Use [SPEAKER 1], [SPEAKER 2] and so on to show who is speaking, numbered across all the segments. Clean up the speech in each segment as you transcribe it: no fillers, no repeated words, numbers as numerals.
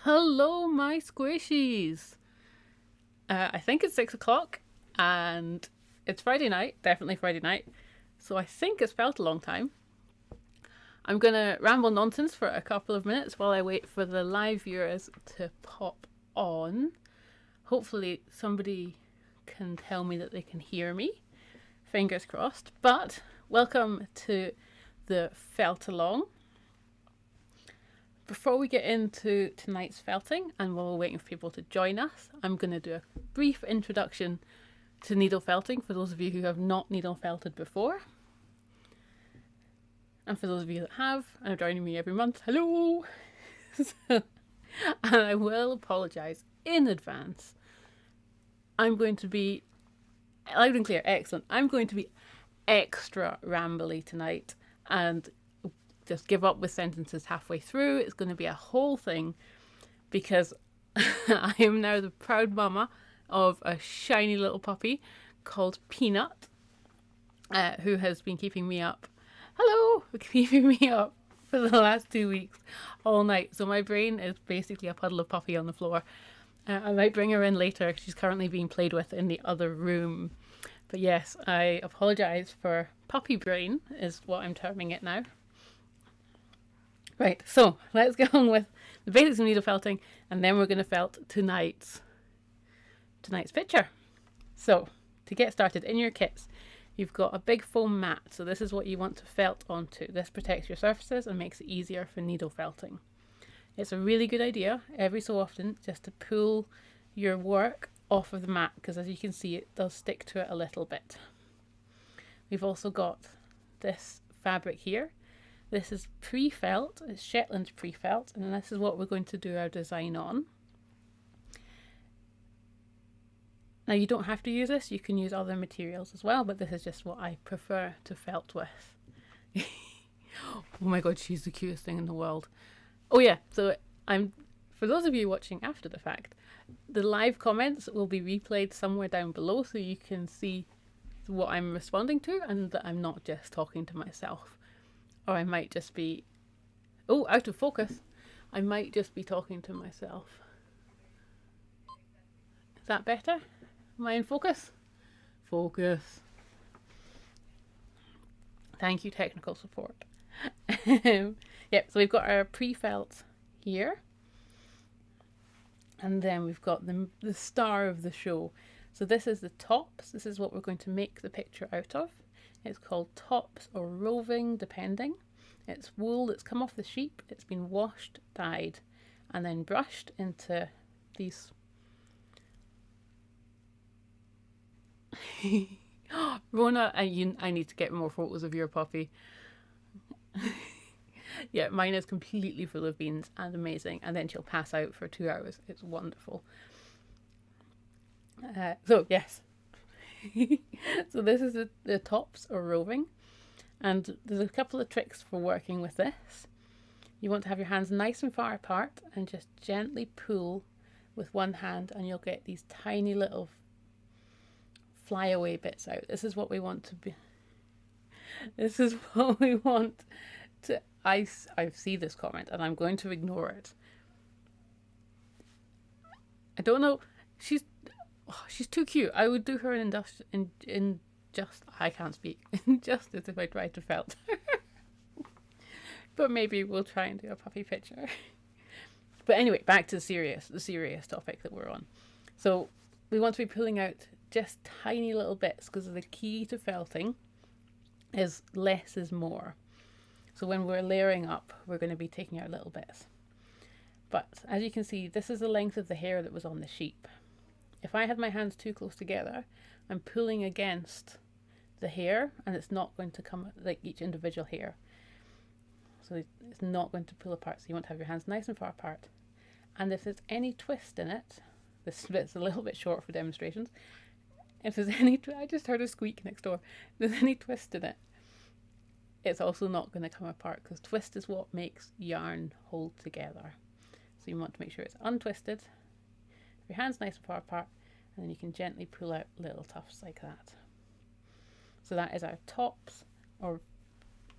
[SPEAKER 1] Hello, my squishies. I think it's 6 o'clock and it's Friday night, definitely Friday night. So I think it's felt a long time. I'm going to ramble nonsense for a couple of minutes while I wait for the live viewers to pop on. Hopefully, somebody can tell me that they can hear me. Fingers crossed. But welcome to the Felt Along. Before we get into tonight's felting, and while we're waiting for people to join us, I'm going to do a brief introduction to needle felting for those of you who have not needle felted before. And for those of you that have and are joining me every month, hello! And I will apologise in advance. I'm going to be, loud and clear, excellent. I'm going to be extra rambly tonight and just give up with sentences halfway through. It's going to be a whole thing because I am now the proud mama of a shiny little puppy called Peanut, who has been keeping me up. Hello! Keeping me up for the last 2 weeks all night. So my brain is basically a puddle of puppy on the floor. I might bring her in later. She's currently being played with in the other room. But yes, I apologise for puppy brain is what I'm terming it now. Right, so let's get on with the basics of needle felting, and then we're going to felt tonight's picture. So, to get started, in your kits, you've got a big foam mat. So this is what you want to felt onto. This protects your surfaces and makes it easier for needle felting. It's a really good idea, every so often, just to pull your work off of the mat, because as you can see, it does stick to it a little bit. We've also got this fabric here. This is pre-felt, it's Shetland pre-felt, and this is what we're going to do our design on. Now you don't have to use this, you can use other materials as well, but this is just what I prefer to felt with. Oh my god, she's the cutest thing in the world. Oh yeah, so for those of you watching after the fact, the live comments will be replayed somewhere down below so you can see what I'm responding to and that I'm not just talking to myself. Or I might just be, out of focus. I might just be talking to myself. Is that better? Am I in focus? Focus. Thank you, technical support. Yep, so we've got our pre-felt here. And then we've got the star of the show. So this is the tops. This is what we're going to make the picture out of. It's called tops or roving, depending. It's wool that's come off the sheep. It's been washed, dyed, and then brushed into these. Rona, I need to get more photos of your puppy. Yeah, mine is completely full of beans and amazing, and then she'll pass out for 2 hours. It's wonderful. So yes. So this is the tops or roving, and there's a couple of tricks for working with this. You want to have your hands nice and far apart and just gently pull with one hand, and you'll get these tiny little flyaway bits out. This is what we want to be. This is what we want to. I see this comment and I'm going to ignore it. I don't know. She's too cute. I would do her I can't speak. Injustice if I tried to felt her. But maybe we'll try and do a puppy picture. But anyway, back to the serious topic that we're on. So we want to be pulling out just tiny little bits, because the key to felting is less is more. So when we're layering up, we're going to be taking out little bits. But as you can see, this is the length of the hair that was on the sheep. If I had my hands too close together, I'm pulling against the hair, and it's not going to come like each individual hair. So it's not going to pull apart. So you want to have your hands nice and far apart. And if there's any twist in it, this bit's a little bit short for demonstrations. If there's any, I just heard a squeak next door. If there's any twist in it, it's also not going to come apart, because twist is what makes yarn hold together. So you want to make sure it's untwisted. Your hands nice and far apart, and then you can gently pull out little tufts like that. So that is our tops or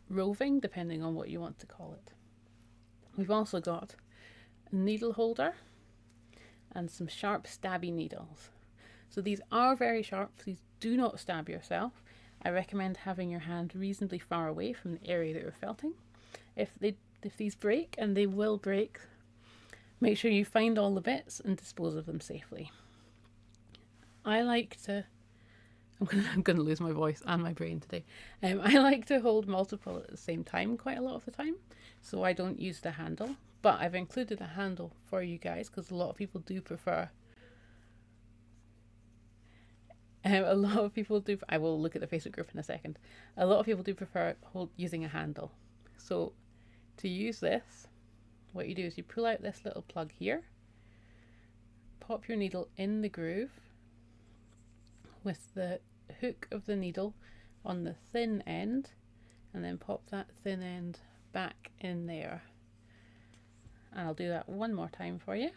[SPEAKER 1] roving, depending on what you want to call it. We've also got a needle holder, and some sharp stabby needles. So these are very sharp, please do not stab yourself. I recommend having your hand reasonably far away from the area that you're felting. If these break, and they will break, make sure you find all the bits and dispose of them safely. I like to, I'm going to lose my voice and my brain today. I like to hold multiple at the same time quite a lot of the time, so I don't use the handle. But I've included a handle for you guys because a lot of people do prefer. A lot of people do. I will look at the Facebook group in a second. A lot of people do prefer using a handle. So to use this, what you do is you pull out this little plug here, pop your needle in the groove with the hook of the needle on the thin end, and then pop that thin end back in there. And I'll do that one more time for you.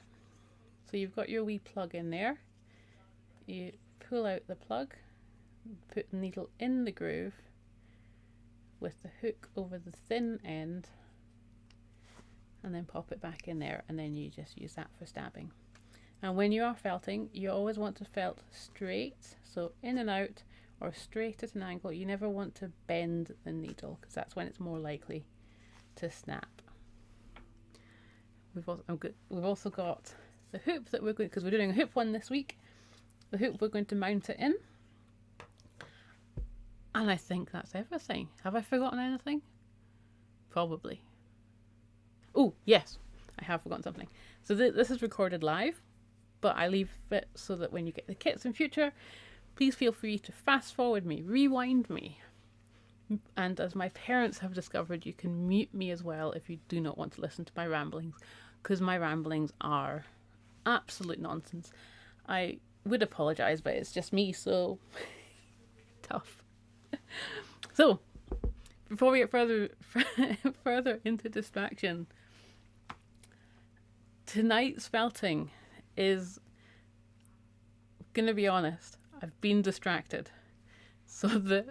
[SPEAKER 1] So you've got your wee plug in there. You pull out the plug, put the needle in the groove with the hook over the thin end, and then pop it back in there, and then you just use that for stabbing. And when you are felting, you always want to felt straight, so in and out or straight at an angle. You never want to bend the needle because that's when it's more likely to snap. We've also got the hoop that we're going, because we're doing a hoop one this week, the hoop we're going to mount it in. And I think that's everything. Have I forgotten anything? Probably. Oh, yes, I have forgotten something. So this is recorded live, but I leave it so that when you get the kits in future, please feel free to fast forward me, rewind me. And as my parents have discovered, you can mute me as well if you do not want to listen to my ramblings, because my ramblings are absolute nonsense. I would apologise, but it's just me, so tough. So, before we get further into distraction, tonight's felting is, going to be honest, I've been distracted. So the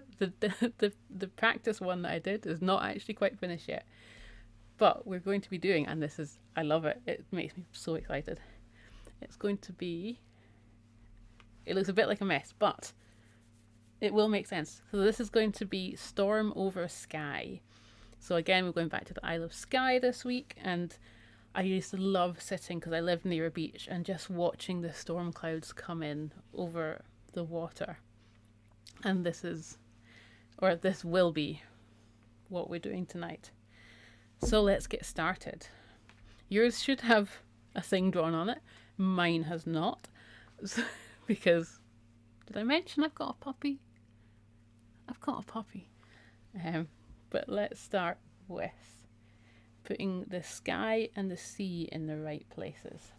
[SPEAKER 1] practice one that I did is not actually quite finished yet. But we're going to be doing, and this is, I love it. It makes me so excited. It's going to be, it looks a bit like a mess, but it will make sense. So this is going to be Storm over Skye. So again, we're going back to the Isle of Skye this week, and I used to love sitting, because I live near a beach, and just watching the storm clouds come in over the water. And this will be what we're doing tonight. So let's get started. Yours should have a thing drawn on it. Mine has not. Because, did I mention I've got a puppy? I've got a puppy. But let's start with putting the sky and the sea in the right places.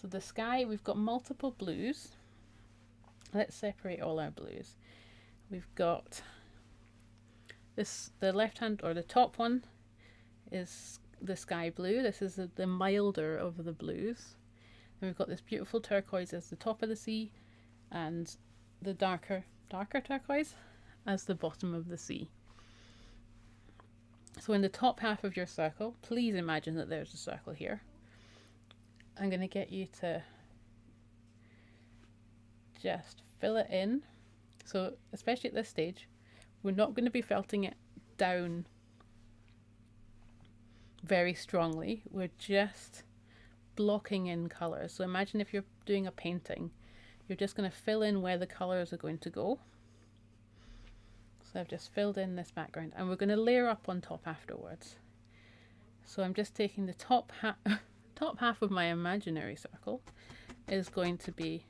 [SPEAKER 1] So the sky, we've got multiple blues. Let's separate all our blues. We've got this, the left hand, or the top one is the sky blue. This is the milder of the blues. And we've got this beautiful turquoise as the top of the sea, and the darker turquoise as the bottom of the sea. So in the top half of your circle, please imagine that there's a circle here. I'm going to get you to just fill it in. So especially at this stage, we're not going to be felting it down very strongly. We're just blocking in colours. So imagine if you're doing a painting, you're just going to fill in where the colours are going to go. So I've just filled in this background, and we're going to layer up on top afterwards. So I'm just taking the top half of my imaginary circle is going to be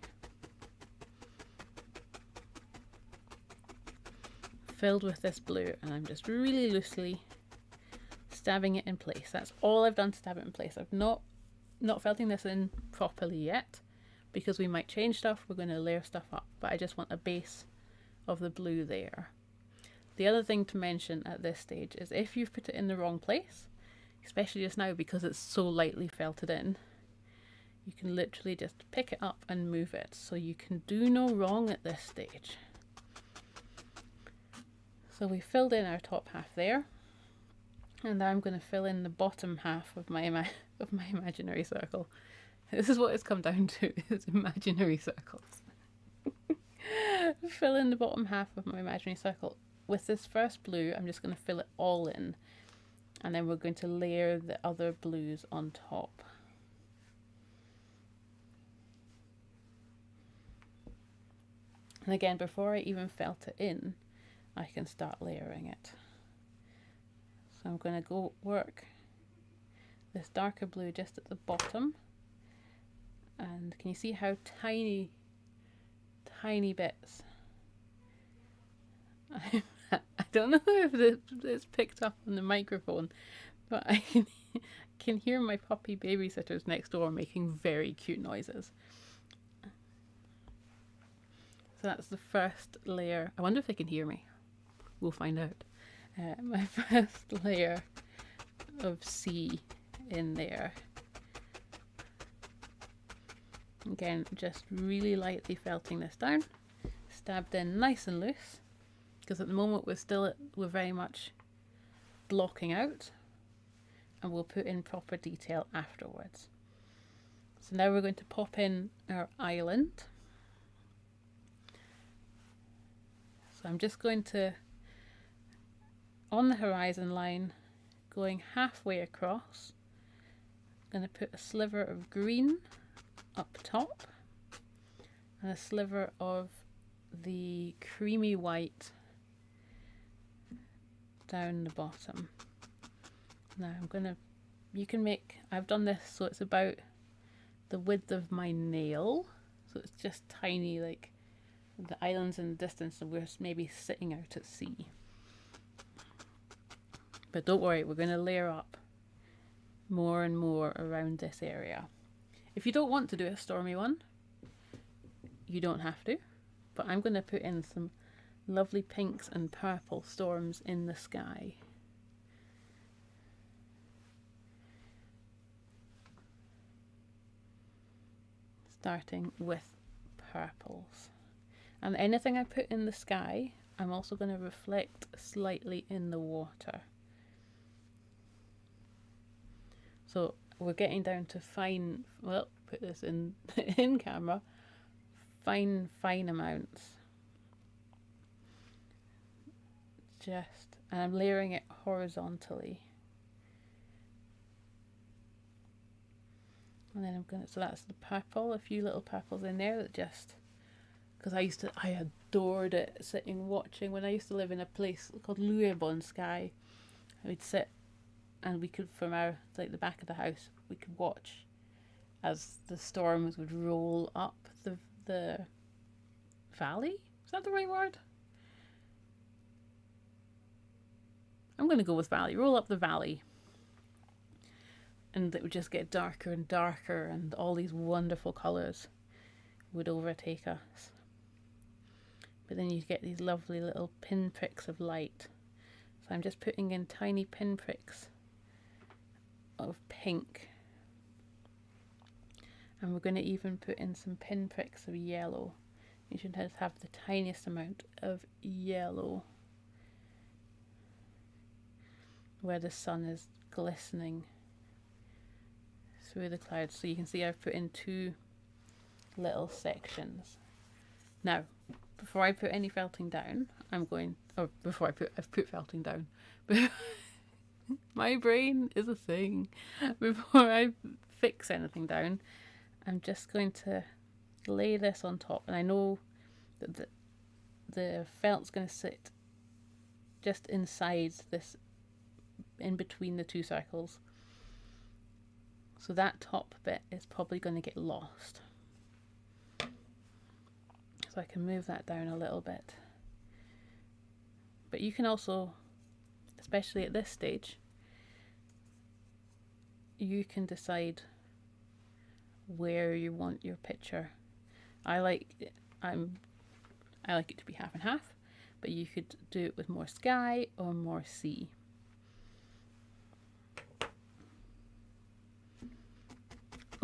[SPEAKER 1] filled with this blue, and I'm just really loosely stabbing it in place. That's all I've done to stab it in place. I've not felting this in properly yet, because we might change stuff. We're going to layer stuff up, but I just want a base of the blue there. The other thing to mention at this stage is if you've put it in the wrong place, especially just now because it's so lightly felted in, you can literally just pick it up and move it. So you can do no wrong at this stage. So we filled in our top half there. And now I'm going to fill in the bottom half of my imaginary circle. This is what it's come down to, is imaginary circles. Fill in the bottom half of my imaginary circle. With this first blue, I'm just going to fill it all in. And then we're going to layer the other blues on top. And again, before I even felt it in, I can start layering it. So I'm going to go work this darker blue just at the bottom. And can you see how tiny bits? I don't know if it's picked up on the microphone, but I can hear my puppy babysitters next door making very cute noises. So that's the first layer. I wonder if they can hear me. We'll find out. My first layer of sea in there. Again, just really lightly felting this down. Stabbed in nice and loose. Because at the moment we're very much blocking out. And we'll put in proper detail afterwards. So now we're going to pop in our island. So I'm just going to, on the horizon line, going halfway across, I'm going to put a sliver of green up top and a sliver of the creamy white down the bottom. Now I'm going to, I've done this so it's about the width of my nail, so it's just tiny, like the island's in the distance and we're maybe sitting out at sea. But don't worry, we're going to layer up more and more around this area. If you don't want to do a stormy one, you don't have to, but I'm going to put in some lovely pinks and purple storms in the sky. Starting with purples. And anything I put in the sky, I'm also going to reflect slightly in the water. So we're getting down to fine, well, put this in in camera, fine amounts. And I'm layering it horizontally. And then so that's the purple, a few little purples in there that just, because I adored it sitting watching when I used to live in a place called Louisbourg, Skye. We'd sit and we could, from the back of the house, we could watch as the storms would roll up the valley. Is that the right word? I'm going to go with valley. Roll up the valley. And it would just get darker and darker and all these wonderful colours would overtake us. But then you get these lovely little pinpricks of light. So I'm just putting in tiny pinpricks of pink. And we're going to even put in some pinpricks of yellow. You should have the tiniest amount of yellow where the sun is glistening through the clouds. So you can see I've put in two little sections. Now, before I put any felting down, I've put felting down. My brain is a thing. Before I fix anything down, I'm just going to lay this on top. And I know that the felt's going to sit just inside this, in between the two circles. So that top bit is probably going to get lost. So I can move that down a little bit. But you can also, especially at this stage, you can decide where you want your picture. I like it to be half and half, but you could do it with more sky or more sea.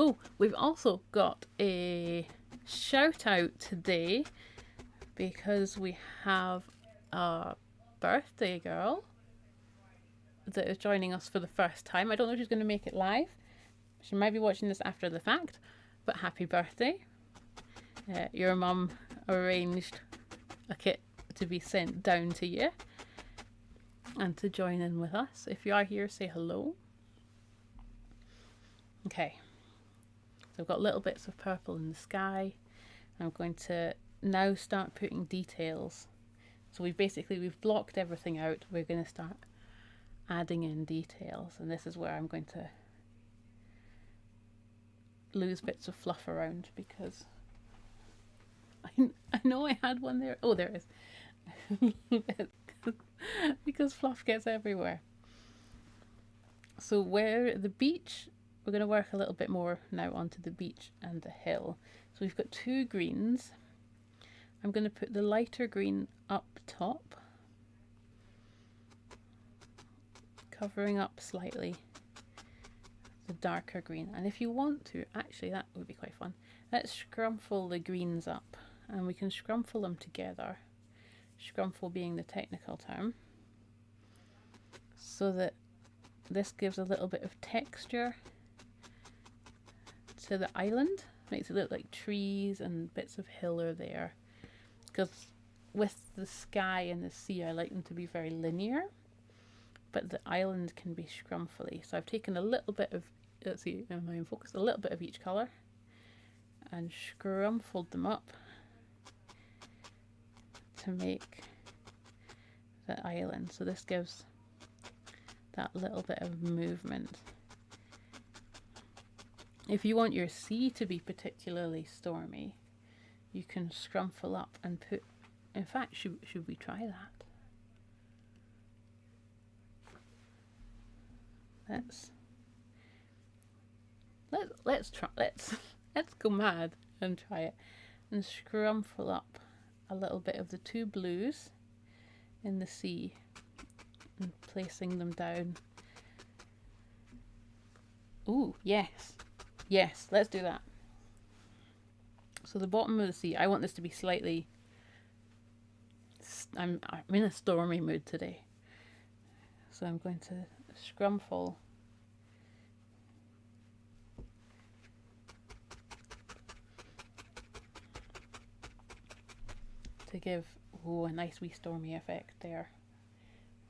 [SPEAKER 1] Oh, we've also got a shout out today because we have a birthday girl. that is joining us for the first time. I don't know if she's going to make it live. She might be watching this after the fact, but happy birthday. Your mum arranged a kit to be sent down to you and to join in with us. If you are here, say hello. Okay, so I've got little bits of purple in the sky. I'm going to now start putting details. So we've blocked everything out. We're going to start adding in details, and this is where I'm going to lose bits of fluff around, because I know I had one there. Oh, there it is. Because fluff gets everywhere. So where the beach, we're going to work a little bit more now onto the beach and the hill. So we've got 2 greens. I'm going to put the lighter green up top, covering up slightly the darker green. And if you want to, actually that would be quite fun, let's scrumple the greens up, and we can scrumple them together, scrumple being the technical term, so that this gives a little bit of texture to the island, makes it look like trees and bits of hill are there, because with the sky and the sea I like them to be very linear, but the island can be scrumfly. So I've taken a little bit of, let's see, am I in focus? A little bit of each colour and scrumpled them up to make the island. So this gives that little bit of movement. If you want your sea to be particularly stormy, you can scrumple up and put, in fact, should we try that? Let's go mad and try it, and scrumple up a little bit of the 2 blues in the sea and placing them down. Ooh, yes, let's do that. So the bottom of the sea, I want this to be slightly, I'm in a stormy mood today, so I'm going to scrumple to give a nice wee stormy effect there.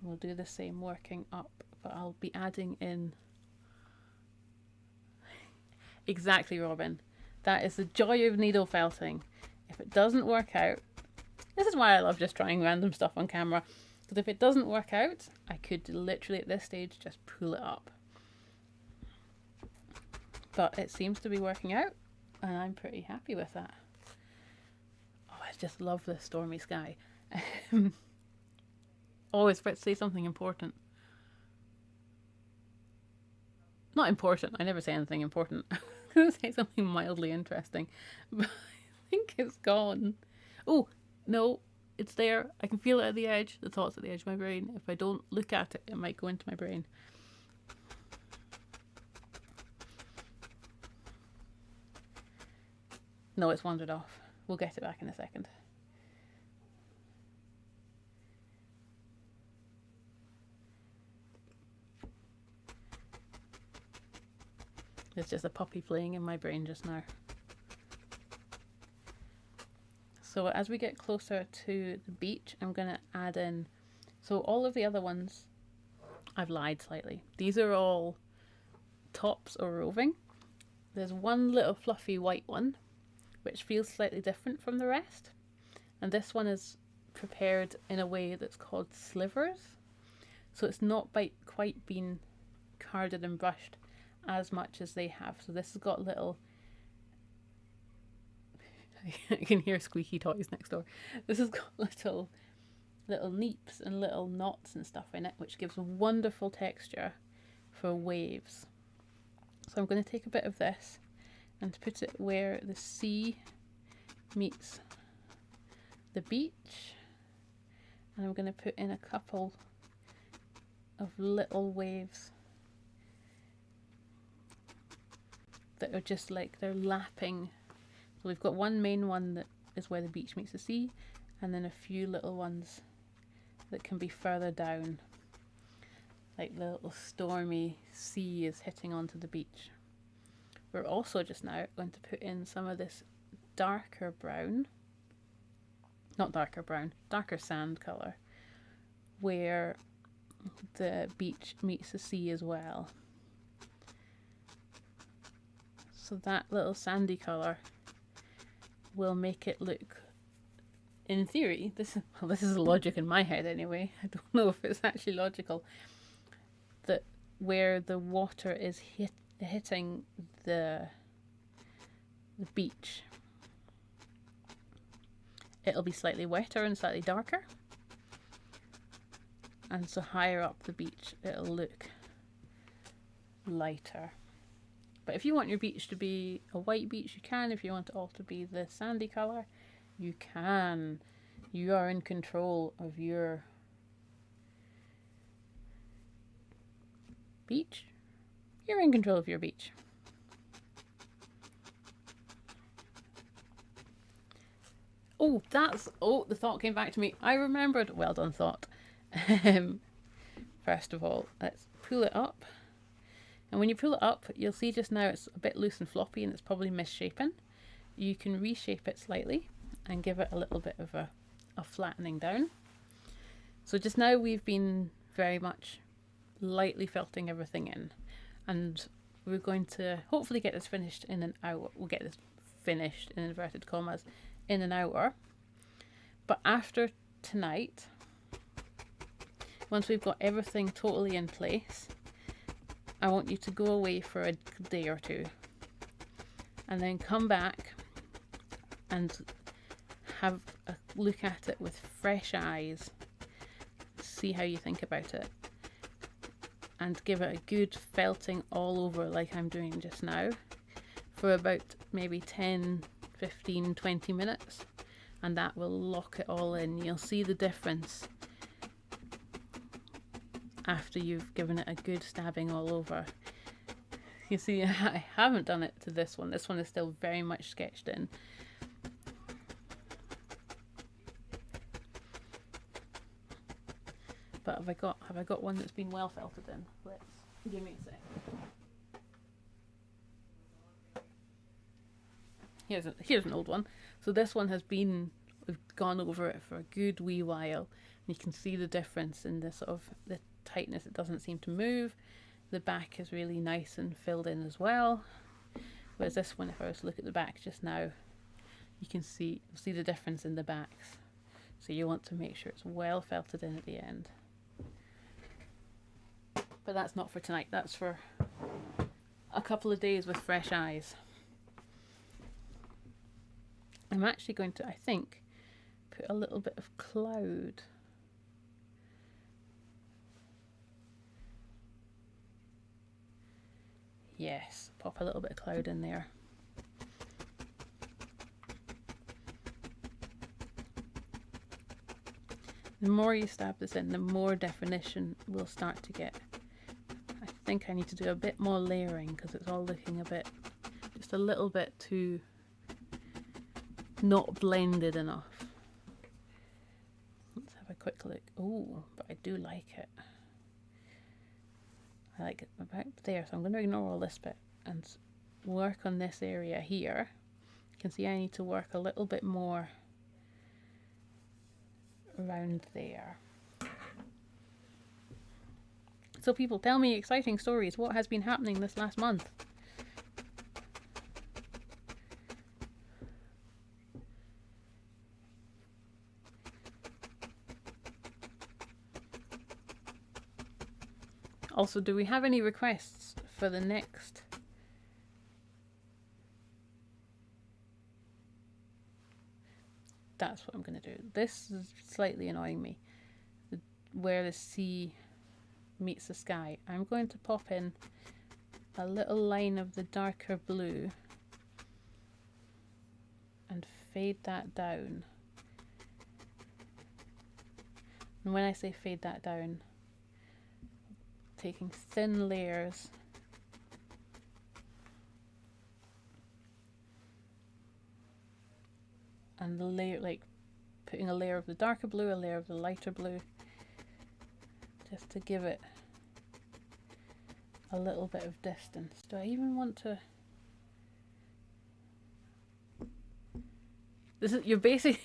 [SPEAKER 1] We'll do the same working up, but I'll be adding in exactly, Robin. That is the joy of needle felting. If it doesn't work out, this is why I love just trying random stuff on camera, because if it doesn't work out, I could literally at this stage just pull it up. But it seems to be working out, and I'm pretty happy with that. Oh, I just love this stormy sky. Always about to say something important. Not important, I never say anything important. I'm going to say something mildly interesting, but I think it's gone. Oh, no, it's there. I can feel it at the edge. The thought's at the edge of my brain. If I don't look at it, it might go into my brain. No, it's wandered off. We'll get it back in a second. It's just a puppy playing in my brain just now. So as we get closer to the beach, I'm going to add in, so all of the other ones, I've lied slightly. These are all tops or roving. There's one little fluffy white one, which feels slightly different from the rest. And this one is prepared in a way that's called slivers. So it's not quite been carded and brushed as much as they have. So this has got little, I can hear squeaky toys next door. This has got little neeps and little knots and stuff in it, which gives a wonderful texture for waves. So I'm going to take a bit of this and put it where the sea meets the beach, and I'm going to put in a couple of little waves that are just like they're lapping. So we've got one main one that is where the beach meets the sea, and then a few little ones that can be further down. like the little stormy sea is hitting onto the beach. We're also just now going to put in some of this darker brown, not darker brown, darker sand colour, where the beach meets the sea as well. So that little sandy colour will make it look, in theory, this is logic in my head anyway, I don't know if it's actually logical, that where the water is hitting the beach, it'll be slightly wetter and slightly darker, and so higher up the beach it'll look lighter. But if you want your beach to be a white beach, you can. If you want it all to be the sandy colour, you can. You are in control of your beach. You're in control of your beach. Oh, the thought came back to me. I remembered. Well done, thought. First of all, let's pull it up. And when you pull it up, you'll see just now it's a bit loose and floppy and it's probably misshapen. You can reshape it slightly and give it a little bit of a flattening down. So just now we've been very much lightly felting everything in. And we're going to hopefully get this finished in an hour. We'll get this finished, in inverted commas, in an hour. But after tonight, once we've got everything totally in place, I want you to go away for a day or two and then come back and have a look at it with fresh eyes, see how you think about it, and give it a good felting all over like I'm doing just now for about maybe 10, 15, 20 minutes, and that will lock it all in. You'll see the difference after you've given it a good stabbing all over. You see, I haven't done it to this one. This one is still very much sketched in. But have I got one that's been well felted in? Let's give me a sec. Here's an old one. So this one we've gone over it for a good wee while. And you can see the difference in the sort of the tightness. It doesn't seem to move. The back is really nice and filled in as well. Whereas this one, if I was to look at the back just now, you can see the difference in the backs. So you want to make sure it's well felted in at the end. But that's not for tonight. That's for a couple of days with fresh eyes. I'm actually going to, I think, put a little bit of cloud. Yes, pop a little bit of cloud in there. The more you stab this in, the more definition we'll start to get. I think I need to do a bit more layering because it's all looking just a little bit too not blended enough. Let's have a quick look. Oh, but I do like it. I like it about there, so I'm going to ignore all this bit and work on this area here. You can see I need to work a little bit more around there. So people, tell me exciting stories. What has been happening this last month? Also, do we have any requests for the next? That's what I'm going to do. This is slightly annoying me. Where the sea meets the sky. I'm going to pop in a little line of the darker blue and fade that down. And when I say fade that down, taking thin layers and putting a layer of the darker blue, a layer of the lighter blue, just to give it a little bit of distance. Do I even want to? This is, you're basically...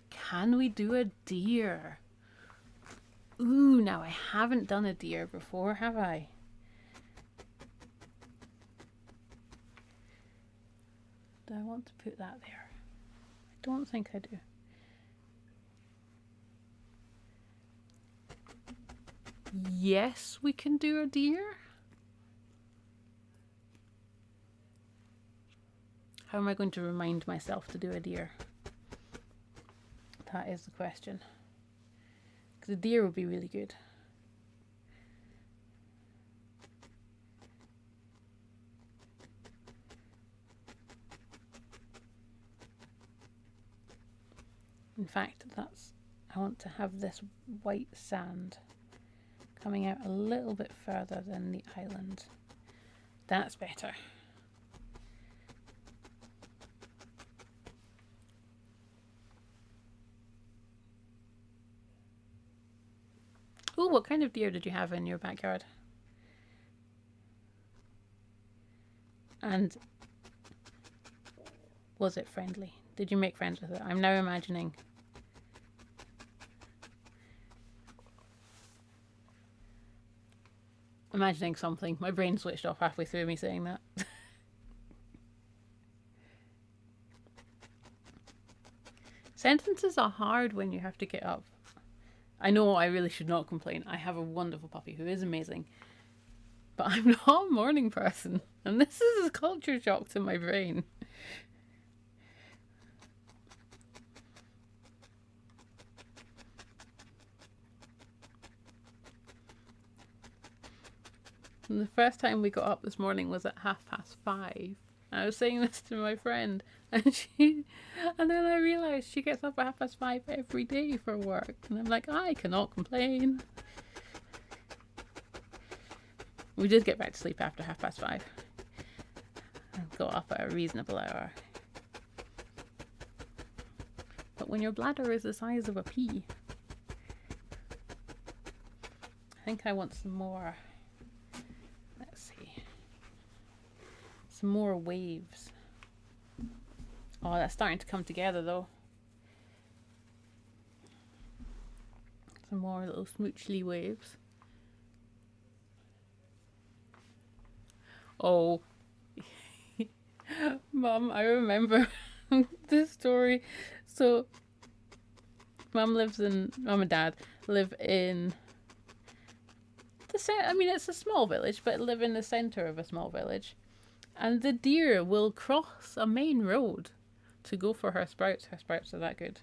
[SPEAKER 1] Can we do a deer? Ooh, now I haven't done a deer before, have I? Do I want to put that there? I don't think I do. Yes, we can do a deer. How am I going to remind myself to do a deer? That is the question. Because a deer would be really good. In fact, I want to have this white sand coming out a little bit further than the island. That's better. Oh, what kind of deer did you have in your backyard? And was it friendly? Did you make friends with it? I'm now imagining something. My brain switched off halfway through me saying that. Sentences are hard when you have to get up. I know I really should not complain. I have a wonderful puppy who is amazing. But I'm not a morning person. And this is a culture shock to my brain. And the first time we got up this morning was at 5:30. I was saying this to my friend, and then I realised she gets up at 5:30 every day for work, and I'm like, I cannot complain. We did get back to sleep after 5:30 and got up at a reasonable hour. But when your bladder is the size of a pea, I think I want some more. Some more waves. Oh, that's starting to come together though. Some more little smoochly waves. Oh, Mum, I remember this story. So, Mum and Dad live in it's a small village, but live in the centre of a small village. And the deer will cross a main road to go for her sprouts. Her sprouts are that good.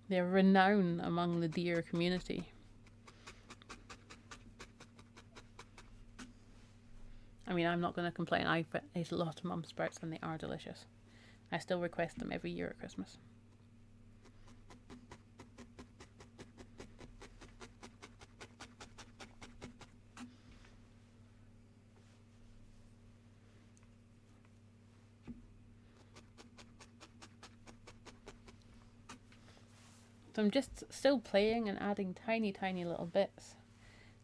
[SPEAKER 1] They're renowned among the deer community. I mean, I'm not going to complain. I've ate a lot of Mum's sprouts and they are delicious. I still request them every year at Christmas. So I'm just still playing and adding tiny, tiny little bits.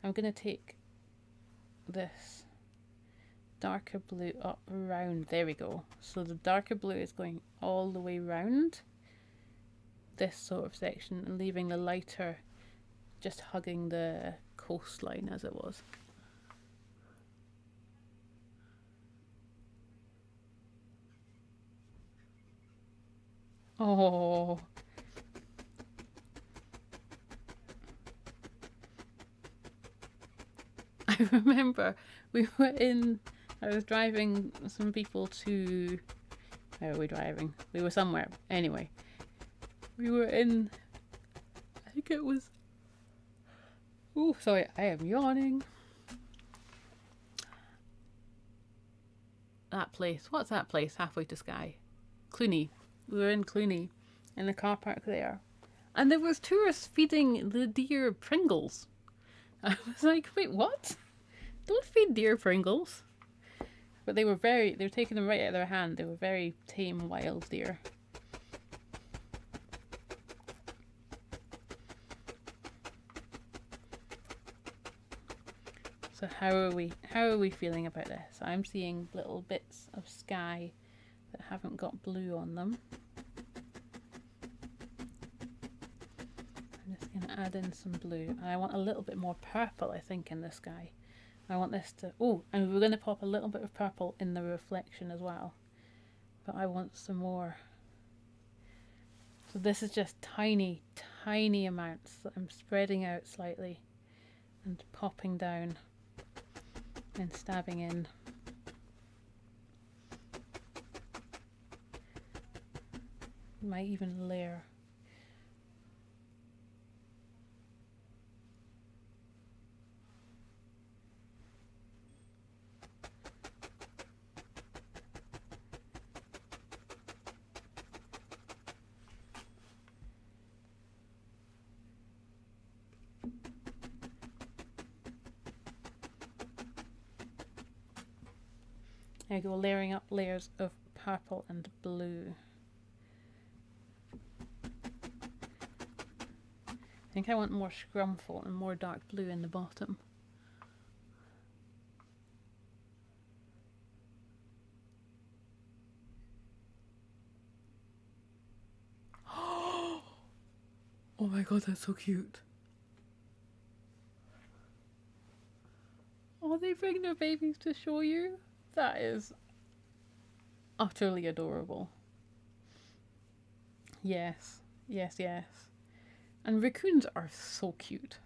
[SPEAKER 1] I'm going to take this darker blue up around. There we go. So the darker blue is going all the way round this sort of section and leaving the lighter just hugging the coastline as it was. Oh. I remember I was driving some people to, where were we driving? We were somewhere. Anyway, we were in, I think it was, oh, sorry, I am yawning. That place, what's that place halfway to Skye? Cluny. We were in Cluny, in the car park there. And there was tourists feeding the deer Pringles. I was like, wait, what? Don't feed deer Pringles. But they were taking them right out of their hand. They were very tame wild deer. So how are we feeling about this? I'm seeing little bits of Skye that haven't got blue on them. I'm just going to add in some blue. And I want a little bit more purple, I think, in the Skye. I want this to... Oh, and we're going to pop a little bit of purple in the reflection as well. But I want some more. So this is just tiny, tiny amounts that I'm spreading out slightly and popping down and stabbing in. Might even layer. There you go, layering up layers of purple and blue. I think I want more scrumfle and more dark blue in the bottom. Oh my god, that's so cute. Oh, they bring their babies to show you? That is utterly adorable. Yes, yes, yes. And raccoons are so cute.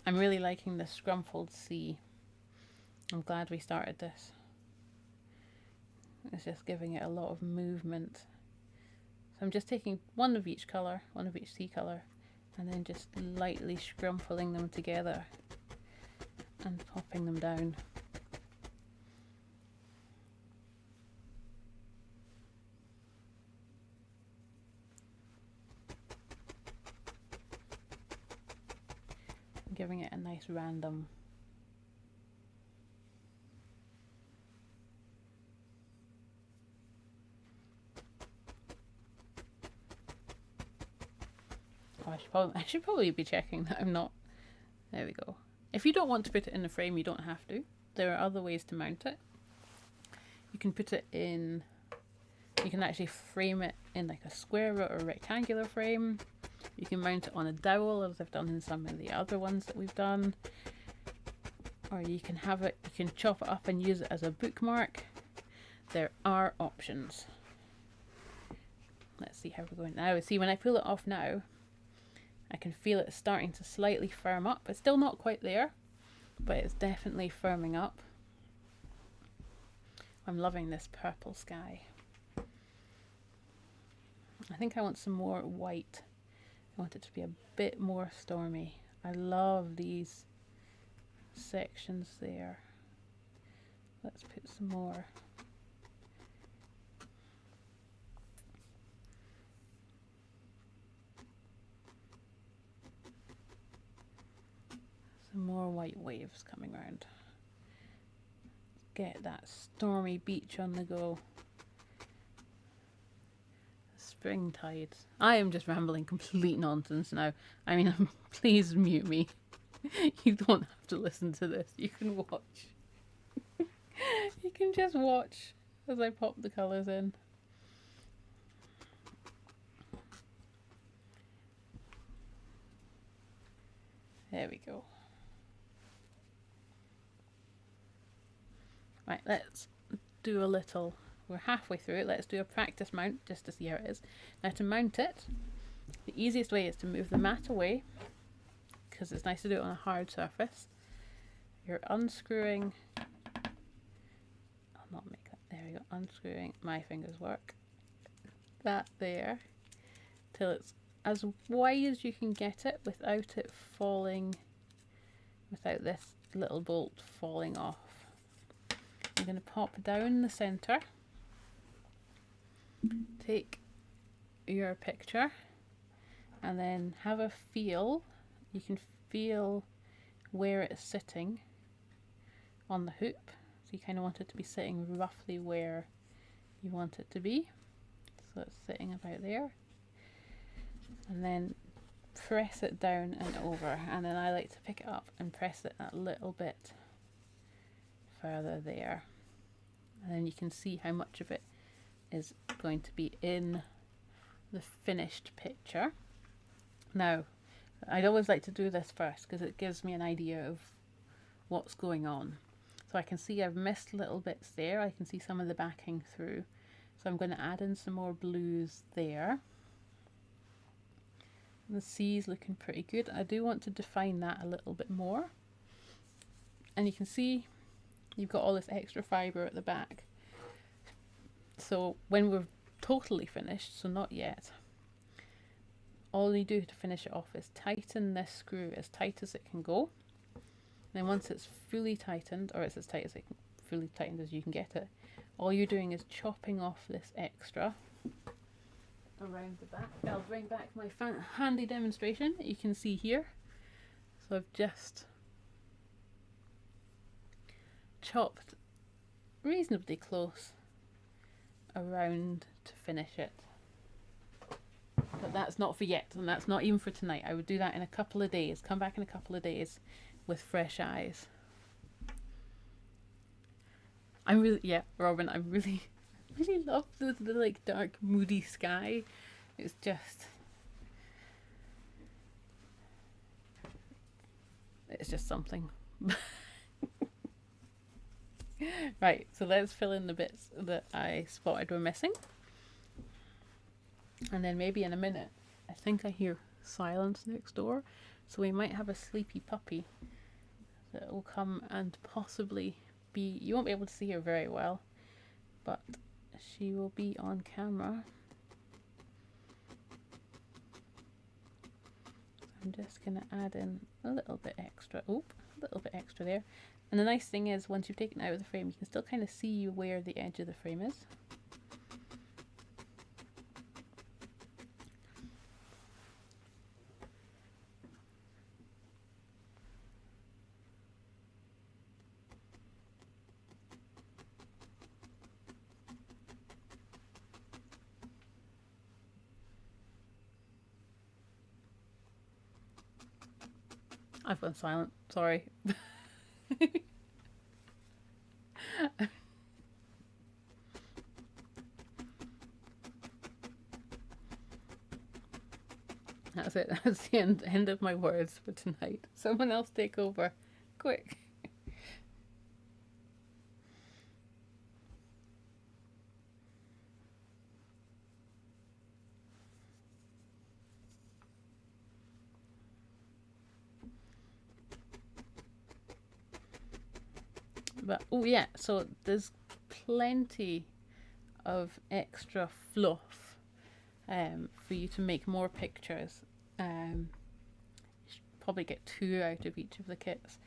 [SPEAKER 1] I'm really liking the scrumpled sea. I'm glad we started this. It's just giving it a lot of movement. So I'm just taking one of each colour, one of each sea colour, and then just lightly scrumpling them together and popping them down. Giving it a nice random. I should probably be checking that I'm not. There we go. If you don't want to put it in the frame, you don't have to. There are other ways to mount it. You can put it in. You can actually frame it in like a square or rectangular frame. You can mount it on a dowel, as I've done in some of the other ones that we've done. Or you can have it. You can chop it up and use it as a bookmark. There are options. Let's see how we're going now. See, when I pull it off now, I can feel it starting to slightly firm up. It's still not quite there, but it's definitely firming up. I'm loving this purple Skye. I think I want some more white. I want it to be a bit more stormy. I love these sections there. Let's put some more. Some more white waves coming around. Get that stormy beach on the go. Spring tides. I am just rambling complete nonsense now. I mean, please mute me. You don't have to listen to this. You can watch. You can just watch as I pop the colours in. There we go. Right, let's do a little, we're halfway through it, let's do a practice mount just to see how it is. Now to mount it, the easiest way is to move the mat away, because it's nice to do it on a hard surface. You're unscrewing, I'll not make that, there we go, unscrewing, my fingers work, that there, till it's as wide as you can get it without it falling, without this little bolt falling off. I'm going to pop down the centre, take your picture, and then have a feel. You can feel where it's sitting on the hoop. So you kind of want it to be sitting roughly where you want it to be. So it's sitting about there. And then press it down and over, and then I like to pick it up and press it a little bit further there, and then you can see how much of it is going to be in the finished picture. Now, I'd always like to do this first because it gives me an idea of what's going on. So I can see I've missed little bits there. I can see some of the backing through. So I'm going to add in some more blues there. The sea's looking pretty good. I do want to define that a little bit more. And you can see you've got all this extra fibre at the back. So when we're totally finished, so not yet, all you do to finish it off is tighten this screw as tight as it can go. Then once it's fully tightened, or it's as tight as it can, fully tightened as you can get it, all you're doing is chopping off this extra around the back. I'll bring back my handy demonstration that you can see here. So I've just chopped reasonably close around to finish it. But that's not for yet, and that's not even for tonight. I would do that in a couple of days. Come back in a couple of days with fresh eyes. I'm really, yeah, Robin, I really love the like dark, moody sky. It's just something. Right, so let's fill in the bits that I spotted were missing. And then maybe in a minute, I think I hear silence next door. So we might have a sleepy puppy that will come and possibly be, you won't be able to see her very well, but she will be on camera. So I'm just going to add in a little bit extra. Oh, a little bit extra there. And the nice thing is, once you've taken it out of the frame, you can still kind of see where the edge of the frame is. I've gone silent, sorry. That's it, that's the end of my words for tonight. Someone else take over, quick. But oh yeah, so there's plenty of extra fluff for you to make more pictures. You should probably get 2 out of each of the kits.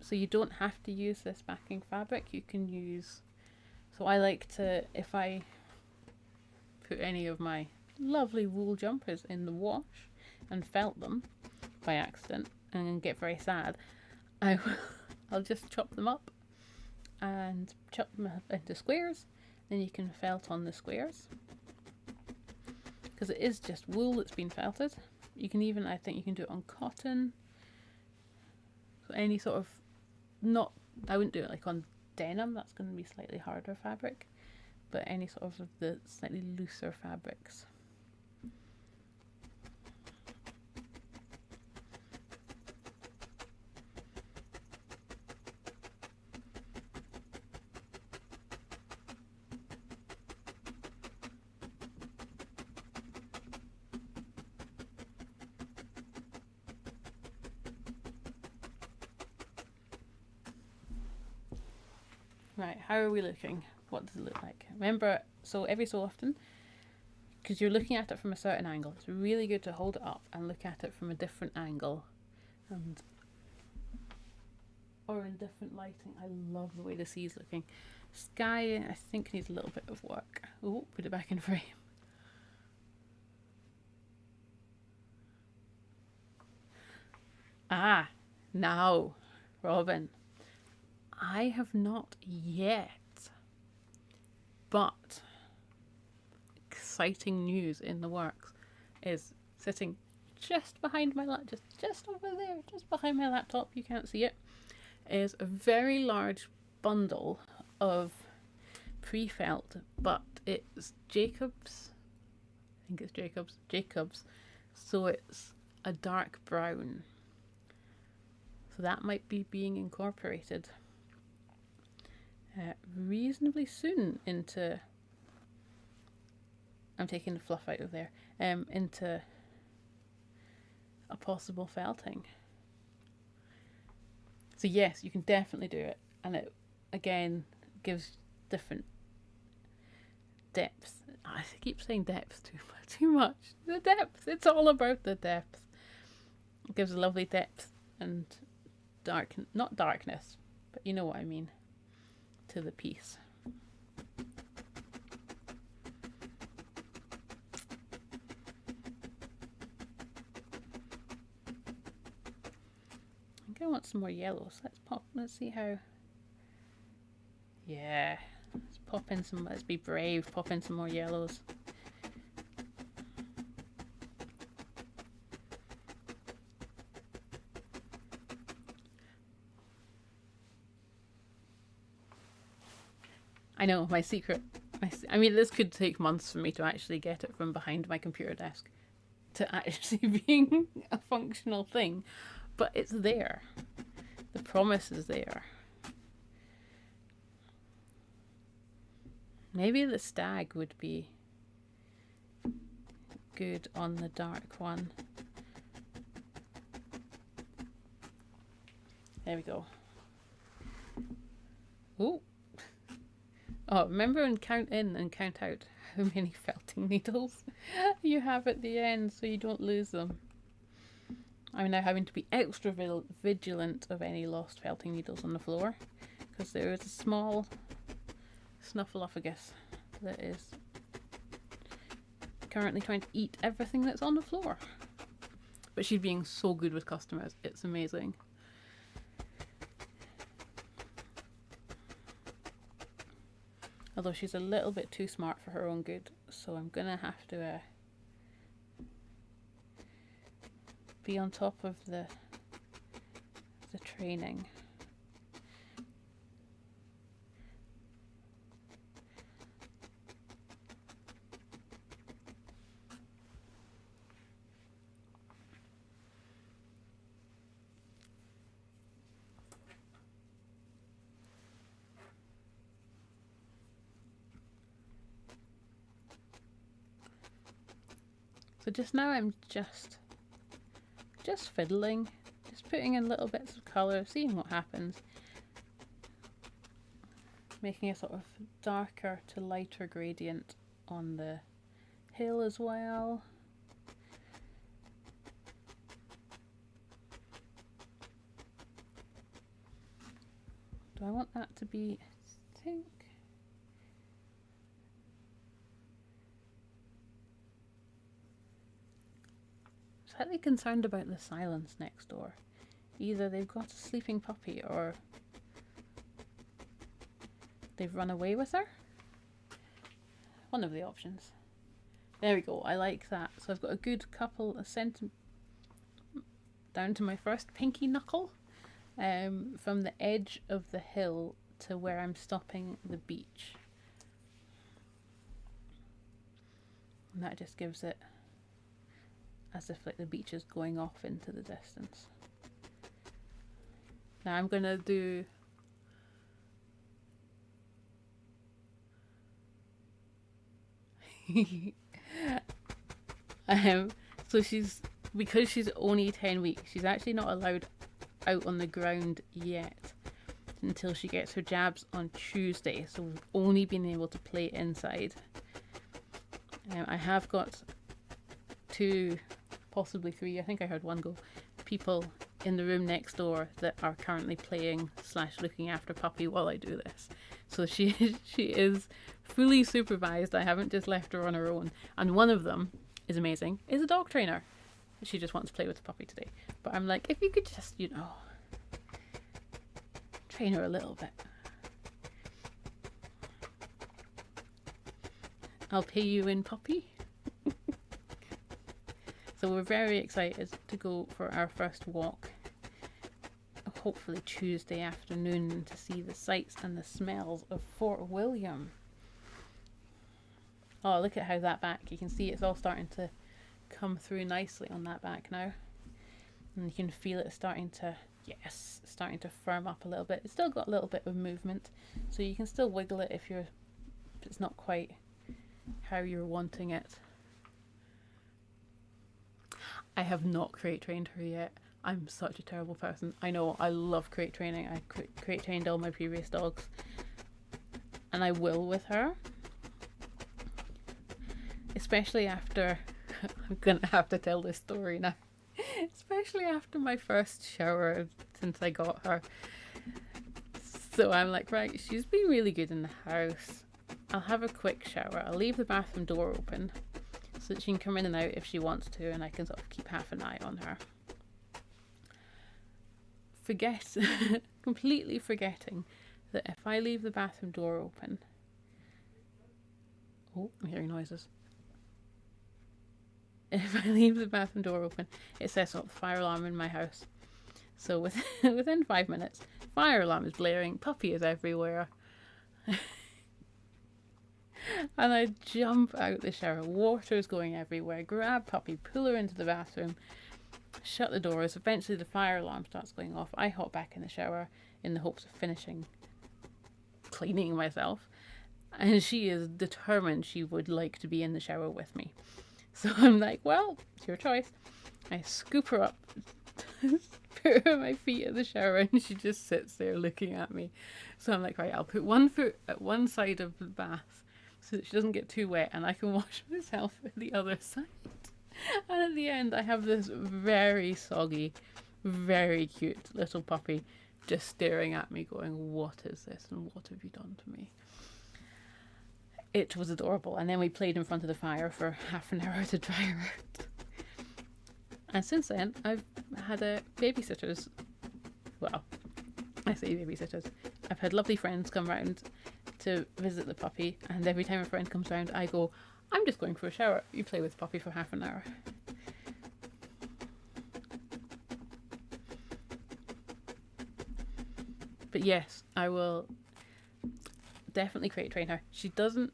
[SPEAKER 1] So you don't have to use this backing fabric. You can use, so I like to, if I put any of my lovely wool jumpers in the wash and felt them by accident and get very sad, I'll just chop them up and chop them into squares, then you can felt on the squares because it is just wool that's been felted. You can even, I think you can do it on cotton, so any sort of, not, I wouldn't do it like on denim, that's going to be slightly harder fabric, but any sort of the slightly looser fabrics. Right, how are we looking? What does it look like? Remember, so every so often, because you're looking at it from a certain angle, it's really good to hold it up and look at it from a different angle, and or in different lighting. I love the way the sea's looking. Skye, I think, needs a little bit of work. Oh, put it back in frame. Ah, now, Robin. I have not yet, but exciting news in the works is sitting just behind my laptop, just over there, just behind my laptop, you can't see it, is a very large bundle of pre-felt, but it's Jacobs. I think it's Jacobs. So it's a dark brown. So that might be being incorporated reasonably soon into, I'm taking the fluff out of there, into a possible felting. So yes, you can definitely do it, and it again gives different depth. I keep saying depth too much. The depth, it's all about the depth. It gives a lovely depth and not darkness, but you know what I mean, to the piece. I think I want some more yellows. Let's see how. Yeah, let's pop in some, let's be brave, pop in some more yellows. I know, my secret. I mean, this could take months for me to actually get it from behind my computer desk to actually being a functional thing, but it's there. The promise is there. Maybe the stag would be good on the dark one. There we go. Ooh. Oh, remember and count in and count out how many felting needles you have at the end so you don't lose them. I'm now having to be extra vigilant of any lost felting needles on the floor, because there is a small snuffleupagus that is currently trying to eat everything that's on the floor. But she's being so good with customers, it's amazing. Although she's a little bit too smart for her own good, so I'm gonna have to be on top of the training. So just now I'm just fiddling, just putting in little bits of colour, seeing what happens. Making a sort of darker to lighter gradient on the hill as well. Do I want that to be, I think, slightly concerned about the silence next door. Either they've got a sleeping puppy or they've run away with her. One of the options. There we go, I like that. So I've got a good couple of centimeters down to my first pinky knuckle, from the edge of the hill to where I'm stopping the beach. And that just gives it as if like the beach is going off into the distance. Now I'm gonna do so because she's only 10 weeks, she's actually not allowed out on the ground yet until she gets her jabs on Tuesday, so we've only been able to play inside. I have got 2, possibly 3, I think I heard one go, people in the room next door that are currently playing / looking after puppy while I do this. So she is fully supervised. I haven't just left her on her own. And one of them is amazing, is a dog trainer. She just wants to play with the puppy today. But I'm like, if you could just, train her a little bit. I'll pay you in puppy. So we're very excited to go for our first walk, hopefully Tuesday afternoon, to see the sights and the smells of Fort William. Oh, look at how that back, you can see it's all starting to come through nicely on that back now. And you can feel it starting to, yes, starting to firm up a little bit. It's still got a little bit of movement, so you can still wiggle it if it's not quite how you're wanting it. I have not crate trained her yet. I'm such a terrible person. I know, I love crate training. I crate trained all my previous dogs. And I will with her. Especially after, I'm going to have to tell this story now. Especially after my first shower since I got her. So I'm like, right, she's been really good in the house. I'll have a quick shower. I'll leave the bathroom door open so that she can come in and out if she wants to, and I can sort of keep half an eye on her. Completely forgetting that if I leave the bathroom door open... Oh, I'm hearing noises. If I leave the bathroom door open, it sets off the fire alarm in my house. So within 5 minutes, fire alarm is blaring, puppy is everywhere. And I jump out the shower, water is going everywhere, grab puppy, pull her into the bathroom, shut the doors. Eventually the fire alarm starts going off. I hop back in the shower in the hopes of finishing cleaning myself. And she is determined she would like to be in the shower with me. So I'm like, well, it's your choice. I scoop her up, put her at my feet in the shower, and she just sits there looking at me. So I'm like, right, I'll put one foot at one side of the bath so that she doesn't get too wet, and I can wash myself at the other side. And at the end, I have this very soggy, very cute little puppy just staring at me going, what is this and what have you done to me? It was adorable. And then we played in front of the fire for half an hour to dry her out. And since then, I've had babysitters. Well, I say babysitters. I've had lovely friends come round to visit the puppy, and every time a friend comes round, I go, I'm just going for a shower. You play with the puppy for half an hour. But yes, I will definitely crate train her. She doesn't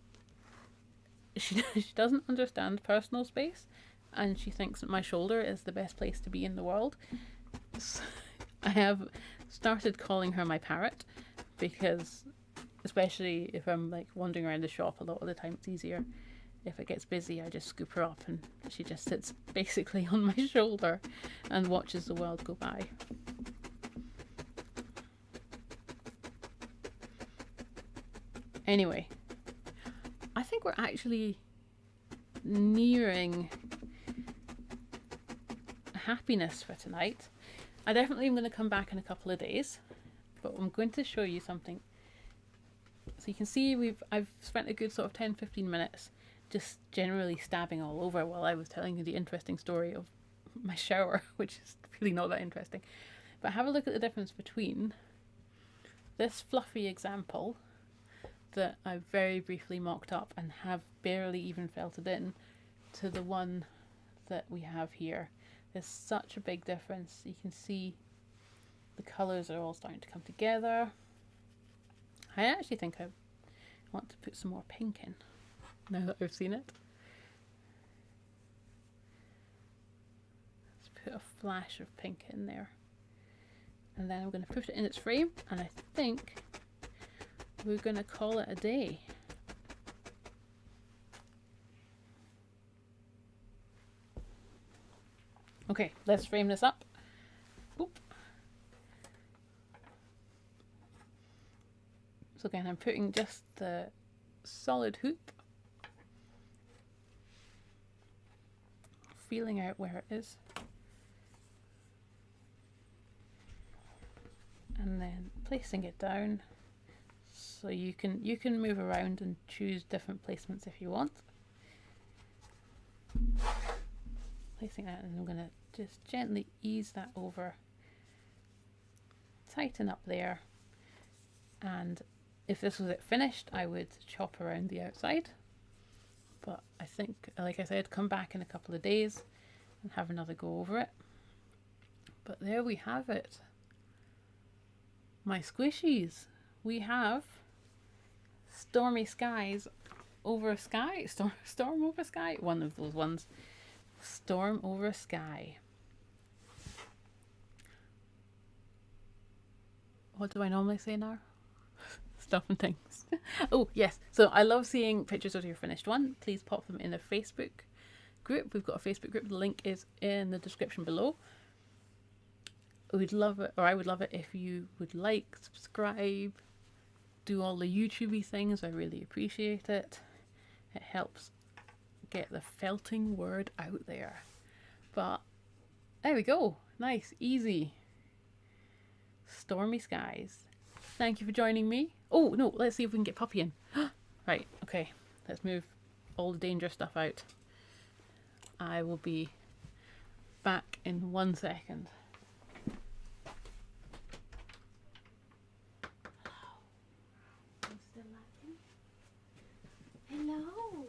[SPEAKER 1] understand personal space, and she thinks that my shoulder is the best place to be in the world. So I have started calling her my parrot, because especially if I'm like wandering around the shop, a lot of the time it's easier. If it gets busy, I just scoop her up and she just sits basically on my shoulder and watches the world go by. Anyway, I think we're actually nearing happiness for tonight. I definitely am going to come back in a couple of days, but I'm going to show you something. So you can see I've spent a good sort of 10-15 minutes just generally stabbing all over while I was telling you the interesting story of my shower, which is really not that interesting. But have a look at the difference between this fluffy example that I very briefly mocked up and have barely even felted in to the one that we have here. There's such a big difference. You can see the colours are all starting to come together. I actually think I want to put some more pink in now that I've seen it. Let's put a flash of pink in there. And then I'm going to put it in its frame, and I think we're going to call it a day. Okay, let's frame this up. Boop. So again, I'm putting just the solid hoop, feeling out where it is, and then placing it down. So you can move around and choose different placements if you want. Placing that, and I'm going to just gently ease that over, tighten up there, and if this was it finished, I would chop around the outside. But I think, like I said, come back in a couple of days and have another go over it. But there we have it. My squishies. We have Stormy Skies over Skye. Storm over Skye. One of those ones. Storm over Skye. What do I normally say now? Stuff and things. Oh, yes. So I love seeing pictures of your finished one. Please pop them in the Facebook group. We've got a Facebook group. The link is in the description below. We'd love it, or I would love it if you would like, subscribe, do all the YouTubey things. I really appreciate it. It helps get the felting word out there. But there we go. Nice, easy. Stormy Skies. Thank you for joining me. Oh, no, let's see if we can get Puppy in. Right, okay. Let's move all the dangerous stuff out. I will be back in 1 second. Hello.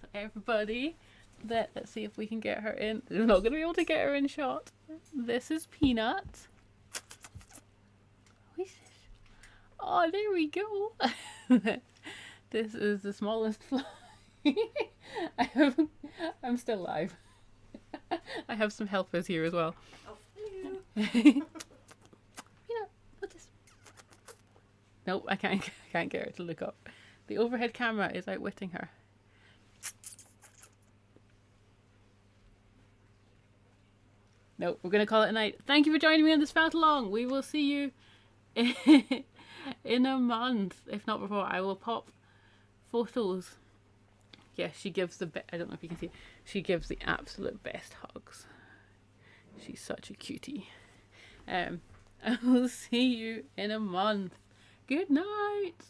[SPEAKER 1] So everybody, let's see if we can get her in. We're not going to be able to get her in shot. This is Peanut. What is this? Oh, there we go. This is the smallest fly. I'm still live. I have some helpers here as well.
[SPEAKER 2] Oh, hello.
[SPEAKER 1] Peanut, what's this? Nope, I can't get her to look up. The overhead camera is outwitting her. Nope, we're going to call it a night. Thank you for joining me on this felt along. We will see you in a month, if not before. I will pop photos. Yeah, she gives the I don't know if you can see. She gives the absolute best hugs. She's such a cutie. I will see you in a month. Good night.